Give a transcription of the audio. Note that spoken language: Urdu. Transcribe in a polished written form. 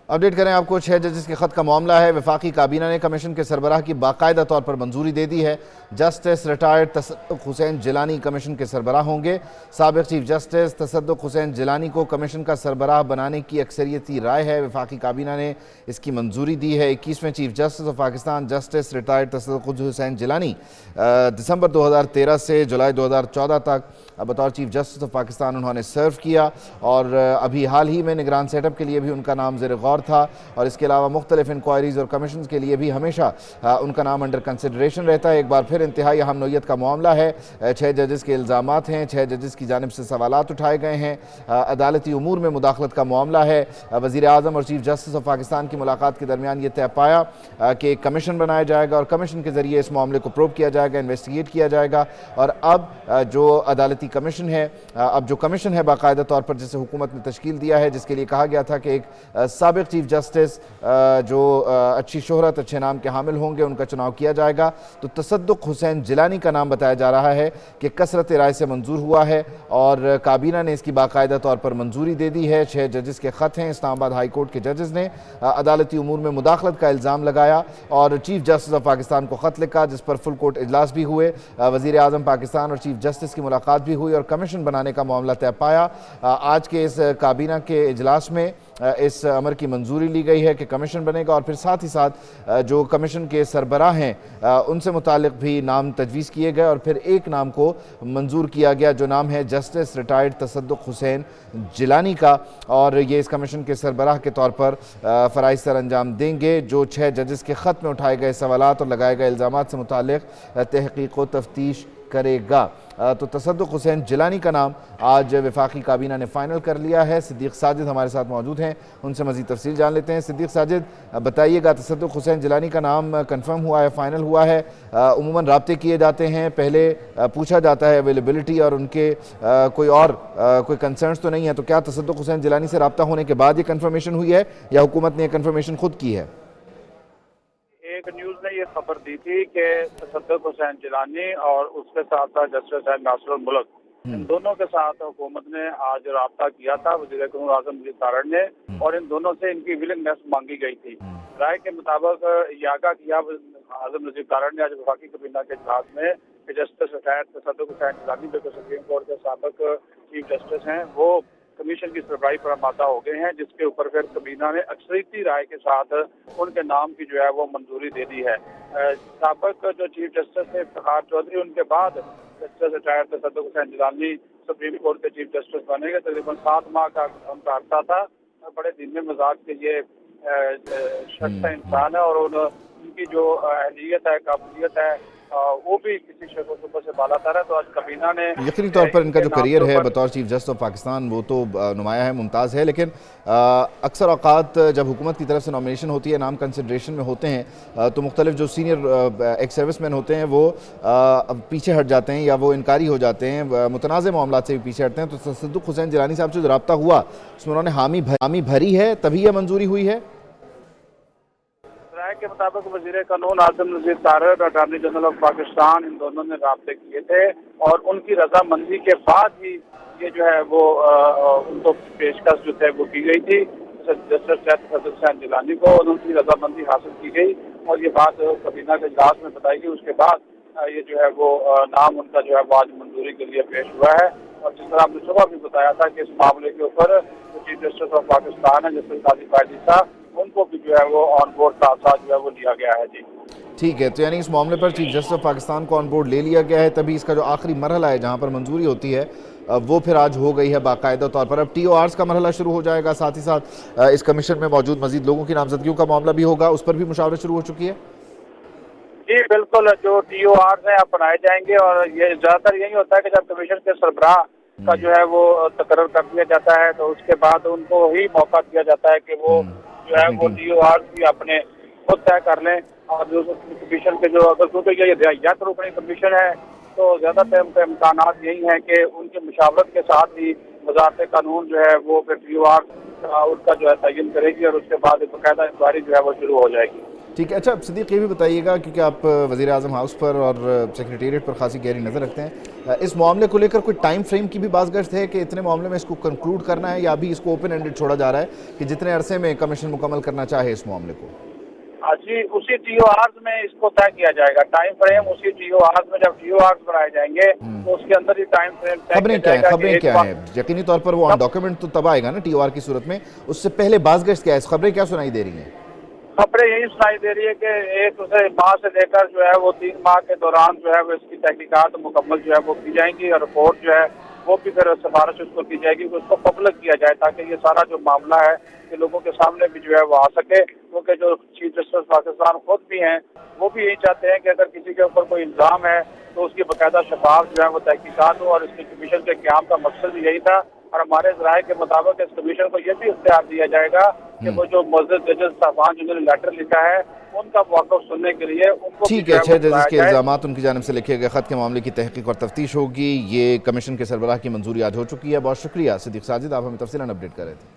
اپڈیٹ کریں آپ کو 6 ججز کے خط کا معاملہ ہے۔ وفاقی کابینہ نے کمیشن کے سربراہ کی باقاعدہ طور پر منظوری دے دی ہے۔ Justice retired Tassaduq Hussain Jilani commission کے سربراہ ہوں گے۔ سابق چیف جسٹس تصدق حسین جیلانی کو کمیشن کا سربراہ بنانے کی اکثریتی رائے ہے۔ وفاقی کابینہ نے اس کی منظوری دی ہے۔ 21ویں chief justice of Pakistan justice retired Tassaduq Hussain Jilani دسمبر 2013 سے جولائی 2014 تک بطور چیف جسٹس آف پاکستان انہوں نے سرو کیا، اور ابھی حال ہی میں نگران سیٹ اپ کے لیے بھی ان کا نام زیر غور تھا، اور اس کے علاوہ مختلف انکوائریز اور کمیشنز کے لیے بھی ہمیشہ ان کا نام انڈر کنسیڈریشن رہتا ہے۔ ایک بار پھر انتہائی اہم نوعیت کا معاملہ ہے۔ 6 ججز کے الزامات ہیں، 6 ججز کی جانب سے سوالات اٹھائے گئے ہیں۔ عدالتی امور میں مداخلت کا معاملہ ہے۔ وزیر اعظم اور چیف جسٹس آف پاکستان کی ملاقات کے درمیان یہ طے پایا کہ ایک کمیشن بنایا جائے گا، اور کمیشن کے ذریعے اس معاملے کو پروب کیا جائے گا، انویسٹیگیٹ کیا جائے گا۔ اور اب جو عدالتی کمیشن ہے، اب جو کمیشن ہے باقاعدہ طور پر جسے حکومت نے تشکیل دیا ہے، جس کے لیے کہا گیا تھا کہ ایک سابق چیف جسٹس جو اچھی شہرت، اچھے نام کے حامل ہوں گے، ان کا چناؤ کیا جائے گا، تو تصدق حسین جیلانی کا نام بتایا جا رہا ہے کہ کثرت رائے سے منظور ہوا ہے، اور کابینہ نے اس کی باقاعدہ طور پر منظوری دے دی ہے۔ 6 ججز کے خط ہیں۔ اسلام آباد ہائی کورٹ کے ججز نے عدالتی امور میں مداخلت کا الزام لگایا اور چیف جسٹس آف پاکستان کو خط لکھا، جس پر فل کورٹ اجلاس بھی ہوئے۔ وزیر اعظم پاکستان اور چیف جسٹس کی ملاقات بھی ہوئی، اور کمیشن بنانے کا معاملہ طے پایا۔ آج کے اس کابینہ کے اجلاس میں اس امر کی منظوری لی گئی ہے کہ کمیشن بنے گا، اور پھر ساتھ ہی ساتھ جو کمیشن کے سربراہ ہیں ان سے متعلق بھی نام تجویز کیے گئے، اور پھر ایک نام کو منظور کیا گیا جو نام ہے جسٹس ریٹائرڈ تصدق حسین جیلانی کا، اور یہ اس کمیشن کے سربراہ کے طور پر فرائض سر انجام دیں گے۔ جو 6 ججز کے خط میں اٹھائے گئے سوالات اور لگائے گئے الزامات سے متعلق تحقیق و تفتیش کرے گا۔ تو تصدق حسین جیلانی کا نام آج وفاقی کابینہ نے فائنل کر لیا ہے۔ صدیق ساجد ہمارے ساتھ موجود ہیں، ان سے مزید تفصیل جان لیتے ہیں۔ صدیق ساجد، بتائیے گا تصدق حسین جیلانی کا نام کنفرم ہوا ہے، فائنل ہوا ہے؟ عموماً رابطے کیے جاتے ہیں، پہلے پوچھا جاتا ہے اویلیبلٹی اور ان کے کوئی کنسرنز تو نہیں ہے، تو کیا تصدق حسین جیلانی سے رابطہ ہونے کے بعد یہ کنفرمیشن ہوئی ہے یا حکومت نے یہ کنفرمیشن خود کی ہے؟ ایک نیوز نے یہ خبر دی تھی کہ تصدق حسین جیلانی اور اس کے ساتھ ساتھ جسٹس ناصر الملک، ان دونوں کے ساتھ حکومت نے آج رابطہ کیا تھا وزیر اعظم تارڑ نے، اور ان دونوں سے ان کی ولنگنیس مانگی گئی تھی۔ رائے کے مطابق یہ آگاہ کیا اعظم نذیر تارڑ نے آج وفاقی کابینہ کے اجلاس میں کہ جسٹس ریٹائرڈ تصدق حسین جیلانی جو کہ سپریم کورٹ کے سابق چیف جسٹس ہیں، وہ کمیشن کی سربراہی پر آمادہ ہو گئے ہیں، جس کے اوپر پھر کابینہ نے اکثریتی رائے کے ساتھ ان کے نام کی جو ہے وہ منظوری دے دی ہے۔ سابق جو چیف جسٹس تھے افتخار چودھری، ان کے بعد justice retired Tassaduq Hussain Jilani supreme court کے چیف جسٹس بنے گے۔ تقریباً 7 ماہ کا ان کا عرصہ تھا۔ بڑے دن میں مزاج کے یہ شخص انسان ہے، اور ان کی جو اہلیت ہے، قابلیت ہے، وہ بھی کسی شکل صبح سے بالا تر ہے۔ تو آج کابینہ نے یقینی طور پر ان کا جو کریئر ہے بطور چیف جسٹس آف پاکستان وہ تو نمایاں ہے، ممتاز ہے، لیکن اکثر اوقات جب حکومت کی طرف سے نامینیشن ہوتی ہے، نام کنسیڈریشن میں ہوتے ہیں، تو مختلف جو سینئر ایکس سروس مین ہوتے ہیں وہ پیچھے ہٹ جاتے ہیں یا وہ انکاری ہو جاتے ہیں، متنازع معاملات سے بھی پیچھے ہٹتے ہیں۔ تو تصدق حسین جیلانی صاحب سے جو رابطہ ہوا اس میں انہوں نے حامی بھری ہے، تبھی یہ منظوری ہوئی ہے؟ رائے کے مطابق وزیر قانون Azam Nazir Tarar, attorney general of Pakistan, ان دونوں نے رابطے کیے تھے، اور ان کی رضامندی کے بعد ہی یہ جو ہے وہ ان کو پیشکش جو ہے وہ کی گئی تھی جسٹس تصدق حسین جیلانی کو، اور ان کی رضامندی حاصل کی گئی، اور یہ بات کابینہ کے اجلاس میں بتائی گئی۔ اس کے بعد یہ جو ہے وہ نام ان کا جو ہے وہ آج منظوری کے لیے پیش ہوا ہے۔ اور جس طرح ہم نے صبح بھی بتایا تھا کہ اس معاملے کے اوپر جو چیف جسٹس آف پاکستان ہے جسٹس قاضی فائز عیسیٰ، ان کو بھی جو ہے وہ آن بورڈ ساتھ جو ہے وہ لیا گیا ہے۔ جی ٹھیک ہے، تو یعنی اس معاملے پر چیف جسٹس آف پاکستان کو آن بورڈ لے لیا گیا ہے، تبھی اس کا جو آخری مرحلہ ہے جہاں پر منظوری ہوتی ہے وہ پھر آج ہو گئی ہے باقاعدہ طور پر۔ اب ٹی او آرز کا مرحلہ شروع ہو جائے گا، ساتھ ہی ساتھ اس کمیشن میں موجود مزید لوگوں کی نامزدگیوں کا معاملہ بھی ہوگا، اس پر بھی مشاورت شروع ہو چکی ہے؟ جی بالکل، جو ٹی او آرز ہیں اپنائے جائیں گے، اور یہ زیادہ تر یہی ہوتا ہے کہ جب کمیشن کے سربراہ کا جو ہے وہ تقرر کر دیا جاتا ہے تو اس کے بعد ان کو ہی موقع دیا جاتا ہے کہ وہ جو ہے وہ ٹی او آرز بھی اپنے خود طے کر لیں، اور جو کمیشن کے جو اگر کیونکہ یہ رعایت رکنی کمیشن ہے تو زیادہ تر امکانات یہی ہیں کہ ان کی مشاورت کے ساتھ ہی وزارت قانون جو ہے وہ پھر ٹی او آرز اس کا جو ہے تعین کرے گی، اور اس کے بعد باقاعدہ انکوائری جو ہے وہ شروع ہو جائے گی۔ ٹھیک ہے. اچھا صدیق یہ بھی بتائیے گا کیونکہ آپ وزیر اعظم ہاؤس پر اور سیکریٹریٹ پر خاصی گہری نظر رکھتے ہیں, اس معاملے کو لے کر کوئی ٹائم فریم کی بھی باز گشت ہے کہ اتنے معاملے میں اس کو کنکلوڈ کرنا ہے, یا ابھی اس کو اوپن اینڈڈ چھوڑا جا رہا ہے کہ جتنے عرصے میں کمیشن مکمل کرنا چاہے اس معاملے کو؟ جی اسی ٹی او آرز میں اس کو طے کیا جائے گا ٹائم فریم, اسی ٹی او آرز میں جب ٹی او آرز بنائے جائیں گے تو اس کے اندر ہی ٹائم فریم طے خبریں کیا کیا جائے ہیں, گا. خبریں کیا ہیں یقینی طور پر وہ آن ڈاکیومنٹ تو تب آئے گا نا ٹی او آر کی صورت میں, اس سے پہلے باز گشت کیا ہے, خبریں کیا سنائی دے رہی ہیں؟ خبریں یہی سنائی دے رہی ہے کہ 1 ماہ سے لے کر جو ہے وہ 3 ماہ کے دوران جو ہے وہ اس کی تحقیقات مکمل جو ہے وہ کی جائیں گی, اور رپورٹ جو ہے وہ بھی پھر سفارش اس کو کی جائے گی کہ اس کو پبلک کیا جائے تاکہ یہ سارا جو معاملہ ہے کہ لوگوں کے سامنے بھی جو ہے وہ آ سکے, کیونکہ جو چیف جسٹس پاکستان خود بھی ہیں وہ بھی یہی چاہتے ہیں کہ اگر کسی کے اوپر کوئی الزام ہے تو اس کی باقاعدہ شفاف جو ہے وہ تحقیقات ہو, اور اس کی کمیشن کے قیام کا مقصد بھی یہی تھا. اور ہمارے ذرائع کے مطابق اس کمیشن کو یہ بھی اختیار دیا جائے گا کہ وہ جو معزز ججز صاحبان جنہوں نے لیٹر لکھا ہے ان کا موقف سننے کے لیے ان کو ٹھیک ہے. 6 ججز کے الزامات ان کی جانب سے لکھے گئے خط کے معاملے کی تحقیق اور تفتیش ہوگی. یہ کمیشن کے سربراہ کی منظوری آج ہو چکی ہے. بہت شکریہ صدیق ساجد, آپ ہمیں تفصیلاً اپڈیٹ کر رہے تھے.